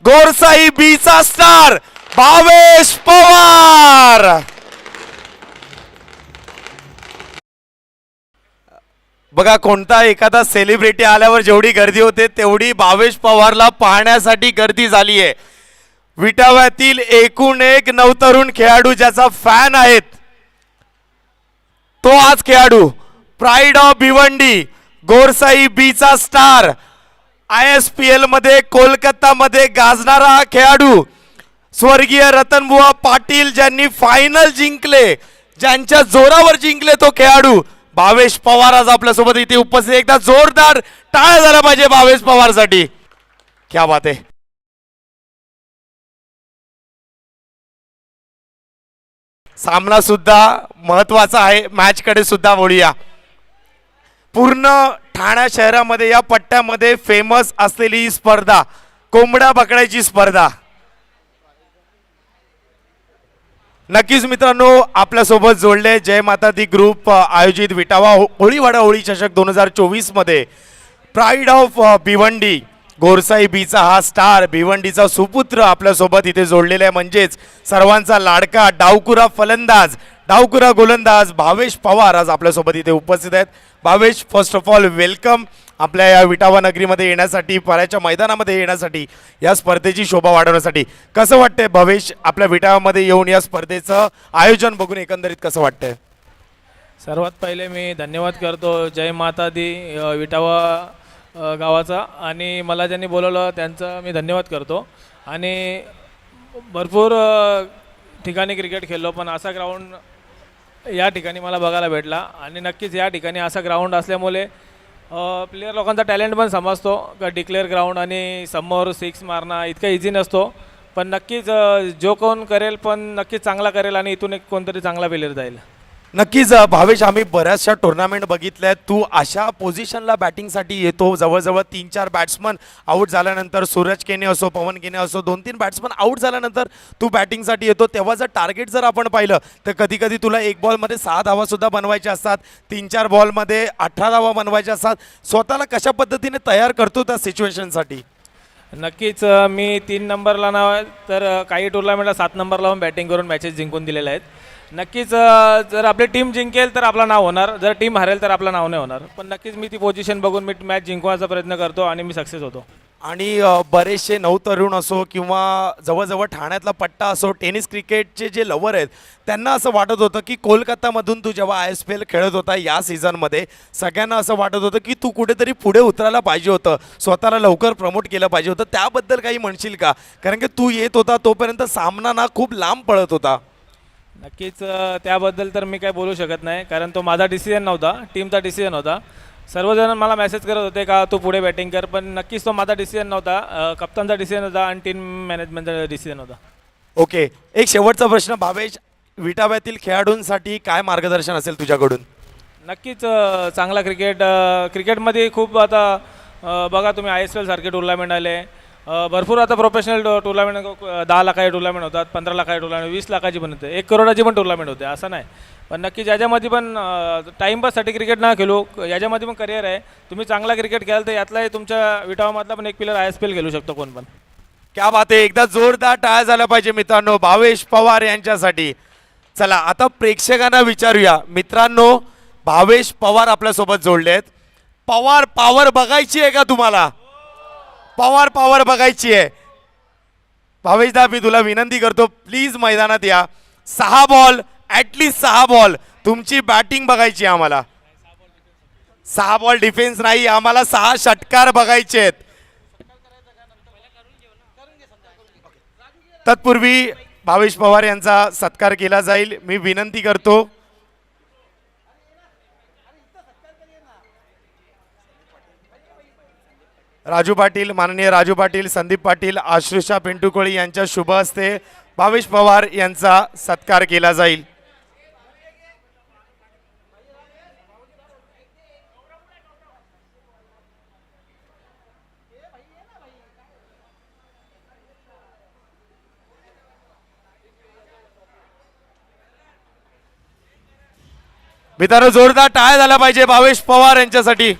गोरसाई बीचा स्टार भावेश पवार। बघा कोणता एखादा सेलिब्रिटी आल्यावर जेवढी गर्दी होते तेवढी भावेश पवारला पाहण्यासाठी गर्दी झाली आहे। विटाव्यातील एकूण एक नवतरुण खेळाडू ज्याचा फॅन आहेत तो आज खेळाडू प्राइड ऑफ भिवंडी गोरसाई बीचा स्टार ISPL मध्ये कोलकाता मध्ये गाजणारा खेळाडू स्वर्गीय रतनबुवा पाटील ज्यांनी फायनल जिंकले ज्यांच्या जोरावर जिंकले तो खेळाडू भावेश पवार आज आपल्या सोबत इथे उपस्थित। एकदा जोरदार टाळ्या झाला पाहिजे भावेश पवारसाठी। क्या बात आहे। सामना सुद्धा महत्वाचा आहे, मॅच कडे सुद्धा वळूया। पूर्ण ठाणा शहरामध्ये या पट्ट्यामध्ये फेमस असलेली स्पर्धा कोंबड्या पकडायची स्पर्धा। नक्कीच मित्रांनो आपल्या सोबत जोडले जय माता दी ग्रुप आयोजित विटावा होळीवाडा होळी चषक 2024 मध्ये प्राइड ऑफ भिवंडी गोरसाई बीचा हा स्टार भिवंडीचा सुपुत्र आपल्या सोबत इथे जोडलेला आहे। म्हणजेच सर्वांचा लाडका डावकुरा फलंदाज डावकुरा गोलंदाज भावेश पवार आज आपल्या सोबत इथे उपस्थित आहेत। Bhavesh first of all welcome आपल्या या विटावा नगरीमध्ये येण्यासाठी पराच्या मैदानामध्ये येण्यासाठी या स्पर्धेची शोभा वाढवण्यासाठी। कसं वाटतंय भावेश आपल्या विटावामध्ये येऊन या स्पर्धेचं आयोजन बघून एकंदरीत कसं वाटतंय? सर्वात पहिले मी धन्यवाद करतो जय माता दी विटावा गावाचा आणि मला ज्यांनी बोलवलं त्यांचा मी धन्यवाद करतो। आणि भरपूर ठिकाणी क्रिकेट खेळलो पण असा ग्राउंड या ठिकाणी मला बघायला भेटला आणि नक्कीच या ठिकाणी असा ग्राउंड असल्यामुळे प्लेयर लोकांचा टॅलेंट पण समजतो का डिक्लेअर ग्राउंड आणि समोर सिक्स मारणं इतका इझी नसतो पण नक्कीच जो कोण करेल पण नक्कीच चांगला करेल आणि इथून एक कोणतरी चांगला प्लेयर जाईल। नक्कीच भावेश आम्ही बऱ्याचशा टुर्नामेंट बघितल्या तू अशा पोझिशनला बॅटिंगसाठी येतो जवळजवळ 3-4 बॅट्समन आउट झाल्यानंतर सूरज केने असो पवन केने असो 2-3 बॅट्समन आउट झाल्यानंतर तू बॅटिंगसाठी येतो तेव्हा जर टार्गेट जर आपण पाहिलं तर कधी कधी तुला एक बॉलमध्ये 6 धावा सुद्धा बनवायच्या असतात 3-4 बॉलमध्ये 18 धावा बनवायच्या असतात। स्वतःला कशा पद्धतीने तयार करतो त्या सिच्युएशनसाठी? नक्कीच मी 3 नंबरला नाव तर काही टुर्नामेंटला 7 नंबरला पण बॅटिंग करून मॅचेस जिंकून दिलेल्या आहेत। नक्कीच जर आपली टीम जिंकेल तर आपलं नाव होणार जर टीम हरेल तर आपलं नाव नाही होणार पण नक्कीच मी ती पोझिशन बघून मी मॅच जिंकवायचा प्रयत्न करतो आणि मी सक्सेस होतो। आणि बरेचसे नवतरुण असो किंवा जवळजवळ ठाण्यातला पट्टा असो टेनिस क्रिकेटचे जे लवर आहेत त्यांना असं वाटत होतं की कोलकातामधून तू जेव्हा ISPL खेळत होता या सीझनमध्ये सगळ्यांना असं वाटत होतं की तू कुठेतरी पुढे उतरायला पाहिजे होतं स्वतःला लवकर प्रमोट केलं पाहिजे होतं त्याबद्दल काही म्हणशील का? कारण की तू येत होता तोपर्यंत सामना ना खूप लांब पळत होता। नक्कीच त्याबद्दल तर मी काय बोलू शकत नाही कारण तो माझा डिसिजन नव्हता टीमचा डिसिजन होता। सर्वजण मला मेसेज करत होते का तू पुढे बॅटिंग कर पण नक्कीच तो माझा डिसिजन नव्हता कप्तानचा डिसिजन होता आणि टीम मॅनेजमेंटचा डिसिजन होता। ओके एक शेवटचा प्रश्न भावेश विटाव्यातील खेळाडूंसाठी काय मार्गदर्शन असेल तुझ्याकडून? नक्कीच चांगला क्रिकेटमध्ये खूप आता बघा तुम्ही ISPL सारखे टुर्नामेंट आले भरपूर आता प्रोफेशनल टुर्नामेंट 10 लाखाची टुर्नामेंट होतात 15 लाखाची टुर्नामेंट 20 लाखाची पण होते 1 करोडाची पण टुर्नामेंट होते असं नाही पण नक्कीच याच्यामध्ये पण टाईमपाससाठी क्रिकेट ना खेळू याच्यामध्ये पण करिअर आहे। तुम्ही चांगला क्रिकेट खेळाल तर यातलाही तुमच्या विटावामधला पण एक प्लेयर ISPL खेळू शकतो कोण पण। क्या बात आहे एकदा जोरदार टाळ्या झाल्या पाहिजे मित्रांनो भावेश पवार यांच्यासाठी। चला आता प्रेक्षकांना विचारूया मित्रांनो भावेश पवार आपल्यासोबत जोडले आहेत पवार पॉवर बघायची आहे का तुम्हाला? पवार पॉवर बघायची आहे भावेशदा मी तुला विनंती करतो प्लीज मैदानात या 6 बॉल ॲटलिस्ट 6 बॉल तुमची बॅटिंग बघायची आम्हाला 6 बॉल डिफेन्स नाही आम्हाला 6 षटकार बघायचे आहेत। तत्पूर्वी भावेश पवार यांचा सत्कार केला जाईल मी विनंती करतो राजू पाटील माननीय राजू पाटील संदीप पाटील आश्रुषा पिंटू कोळी यांच्या शुभ हस्ते भावेश पवार यांचा सत्कार केला जाईल। मित्रांनो जोरदार टाळ्या झाल्या पाहिजे भावेश पवार यांच्यासाठी।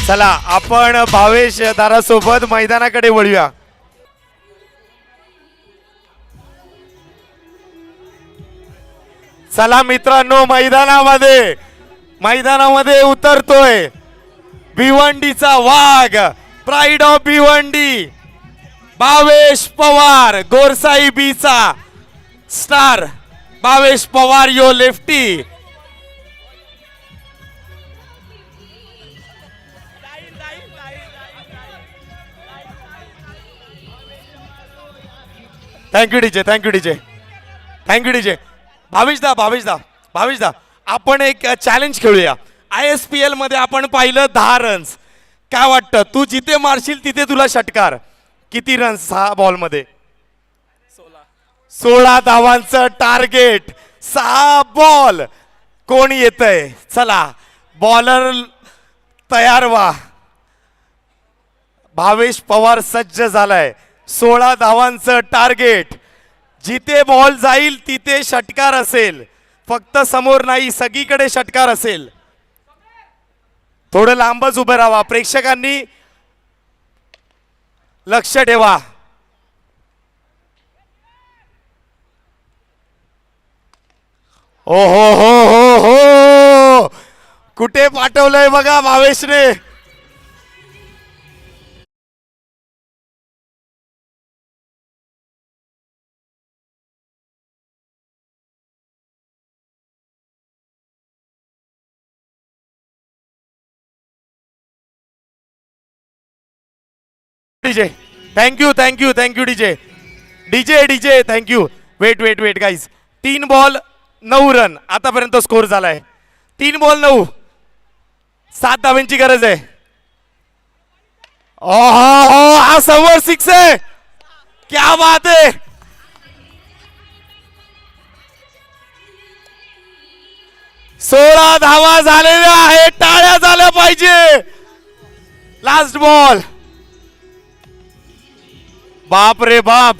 चला आपण भावेश दारासोबत मैदानाकडे वळूया. चला मित्रांनो, मैदानामध्ये उतरतोय भिवंडीचा वाघ, प्राईड ऑफ भिवंडी, भावेश पवार, गोरसाई बीचा star Bhavesh Pawar yo lefty. Thank you DJ, thank you DJ, thank you DJ. भावेश दा आपण एक चॅलेंज खेळूया. ISPL मध्ये आपण पाहिलं 10 रन्स. काय वाटतं, तू जिथे मारशील तिथे तुला षटकार. किती रन्स 6 बॉलमध्ये? 16 धावांचं टार्गेट, 6 बॉल. कोण येतंय? चला बॉलर तयार व्हा. भावेश पवार सज्ज झालाय. 16 धावांचं टार्गेट. जिथे बॉल जाईल तिथे षटकार असेल, फक्त समोर नाही, सगळीकडे षटकार असेल. थोडं लांबच उभं राहा, प्रेक्षकांनी लक्ष ठेवा. ओ हो हो हो हो, कुठे पाठवलंय बघा भावेशने. DJ thank you DJ thank you. Wait guys. 3 ball 9 run आतापर्यंत स्कोर झालाय. 3 बॉल 9, 7 धावांची गरज आहे. हा समोर 6 आहे. क्या बात आहे. सोळा धावा झालेल्या आहेत, टाळ्या झाल्या पाहिजे. Last ball. बाप रे बाप.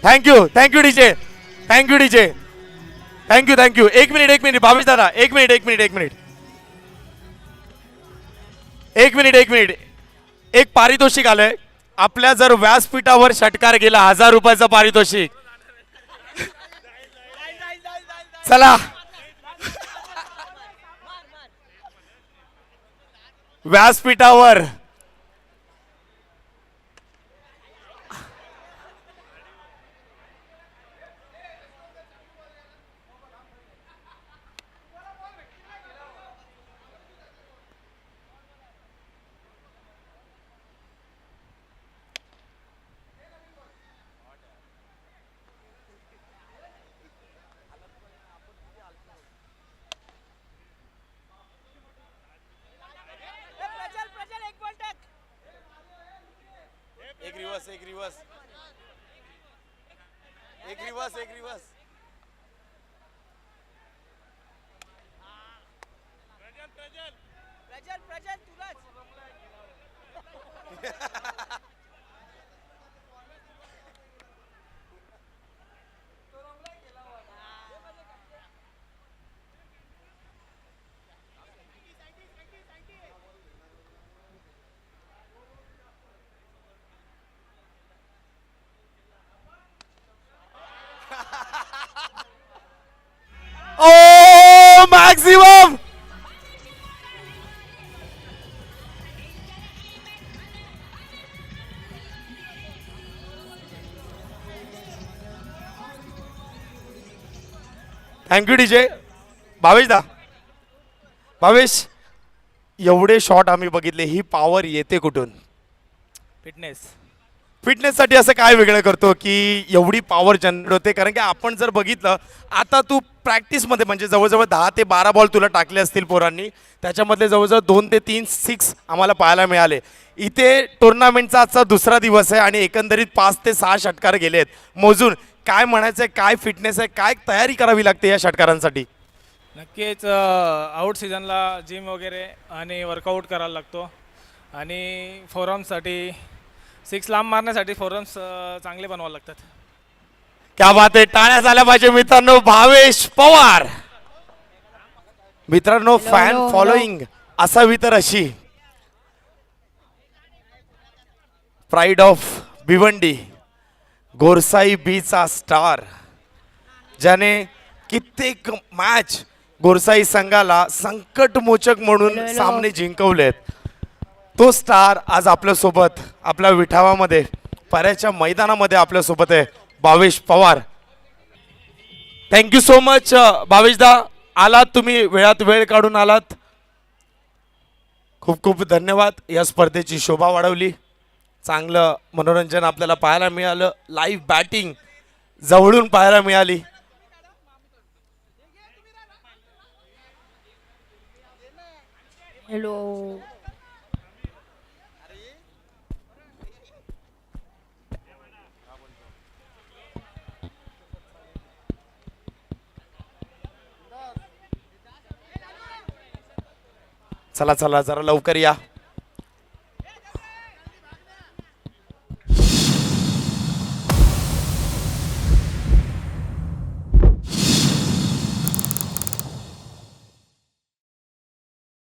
Thank you DJ. थँक्यू. एक मिनिट भावेश दादा, एक मिनिट. एक पारितोषिक आलंय आपल्या. जर व्यासपीठावर षटकार गेला 1000 रुपयाचं पारितोषिक. चला व्यासपीठावर. एक reverse. Oh maximum. Thank you DJ. Bhavesh एवढे शॉट आम्ही बघितले, ही पॉवर येते कुठून? फिटनेस. फिटनेससाठी असं काय वेगळं करतो की एवढी पॉवर जनरेट होते? कारण की आपण जर बघितलं आता तू प्रॅक्टिसमध्ये म्हणजे जवळजवळ 10 ते 12 बॉल तुला टाकले असतील पोरांनी, त्याच्यामधले जवळजवळ 2 ते 3 सिक्स आम्हाला पाहायला मिळाले. इथे टुर्नामेंटचा आजचा दुसरा दिवस आहे आणि एकंदरीत 5 ते 6 षटकार गेलेत मोजून. काय म्हणायचं आहे, काय फिटनेस आहे, काय तयारी करावी लागते या षटकारांसाठी? नक्कीच आउट सीझनला जिम वगैरे आणि वर्कआउट करायला लागतो आणि फोरम्ससाठी सिक्स लांब मारण्यासाठी फोरम्स चांगले बनवावे लागतात. क्या बात आहे, टाळ्या झाल्या पाहिजे मित्रांनो. भावेश पवार मित्रांनो, फॅन फॉलोईंग असावी तर अशी. प्राईड ऑफ भिवंडी, गोरसाई बीचा स्टार, ज्याने कित्येक मॅच गोरसाई संघाला संकटमोचक म्हणून सामने जिंकवलेत, तो स्टार आज आपल्यासोबत आपल्या विठावामध्ये पाऱ्याच्या मैदानामध्ये आपल्यासोबत आहे. Bhavesh Pawar, thank you so much. भावेशदा, आलात तुम्ही, वेळात वेळ काढून आलात, खूप खूप धन्यवाद. या स्पर्धेची शोभा वाढवली, चांगलं मनोरंजन आपल्याला पाहायला मिळालं, लाईव्ह बॅटिंग जवळून पाहायला मिळाली. हॅलो. चला चला, जरा लवकर या.